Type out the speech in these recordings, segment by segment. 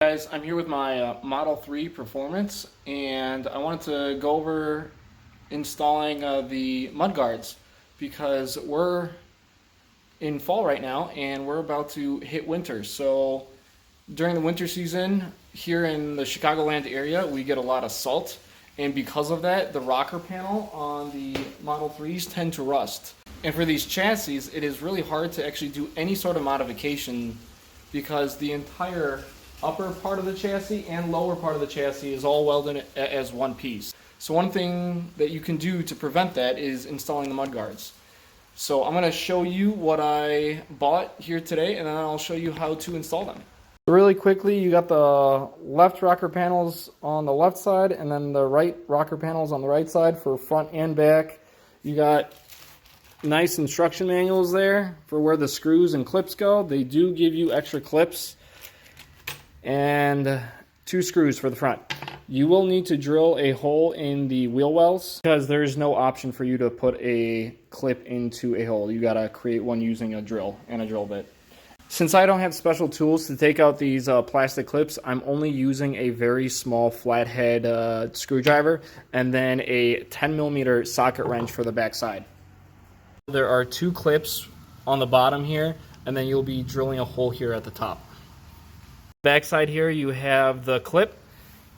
Guys, I'm here with my Model 3 Performance, and I wanted to go over installing the mud guards because we're in fall right now and we're about to hit winter. So during the winter season here in the Chicagoland area, we get a lot of salt, and because of that, the rocker panel on the Model 3s tend to rust. And for these chassis, it is really hard to actually do any sort of modification because the entire upper part of the chassis and lower part of the chassis is all welded as one piece. So one thing that you can do to prevent that is installing the mud guards. So I'm going to show you what I bought here today, and then I'll show you how to install them. Really quickly, you got the left rocker panels on the left side and then the right rocker panels on the right side for front and back. You got nice instruction manuals there for where the screws and clips go. They do give you extra clips and 2 screws for the front. You will need to drill a hole in the wheel wells because there is no option for you to put a clip into a hole. You gotta create one using a drill and a drill bit. Since I don't have special tools to take out these plastic clips, I'm only using a very small flathead screwdriver and then a 10mm socket wrench for the back side. There are 2 clips on the bottom here, and then you'll be drilling a hole here at the top. Backside here you have the clip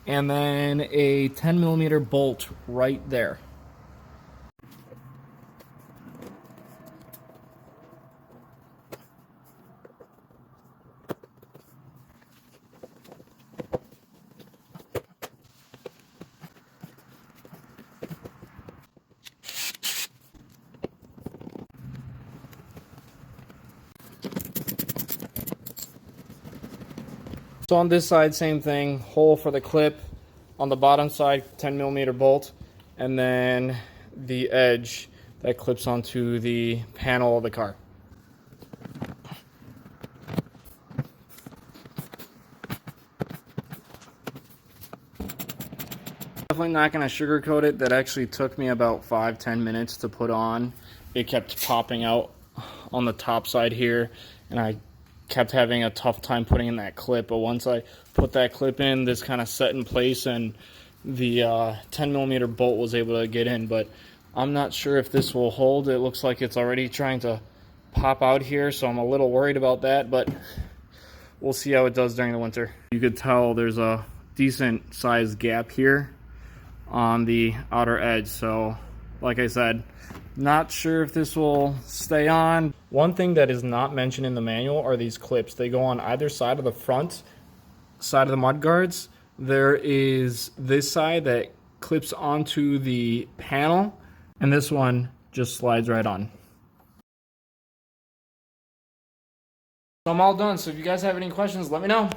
and then a 10mm bolt right there. So on this side, same thing, hole for the clip. On the bottom side, 10mm bolt, and then the edge that clips onto the panel of the car. Definitely not going to sugarcoat it. That actually took me about 5-10 minutes to put on. It kept popping out on the top side here, and I kept having a tough time putting in that clip, but once I put that clip in, this kind of set in place and the 10mm bolt was able to get in. But I'm not sure if this will hold. It looks like it's already trying to pop out here, so I'm a little worried about that, but we'll see how it does during the winter. You could tell there's a decent sized gap here on the outer edge, so like I said, not sure if this will stay on. One thing that is not mentioned in the manual are these clips. They go on either side of the front side of the mud guards. There is this side that clips onto the panel, and this one just slides right on. So I'm all done. So if you guys have any questions, let me know.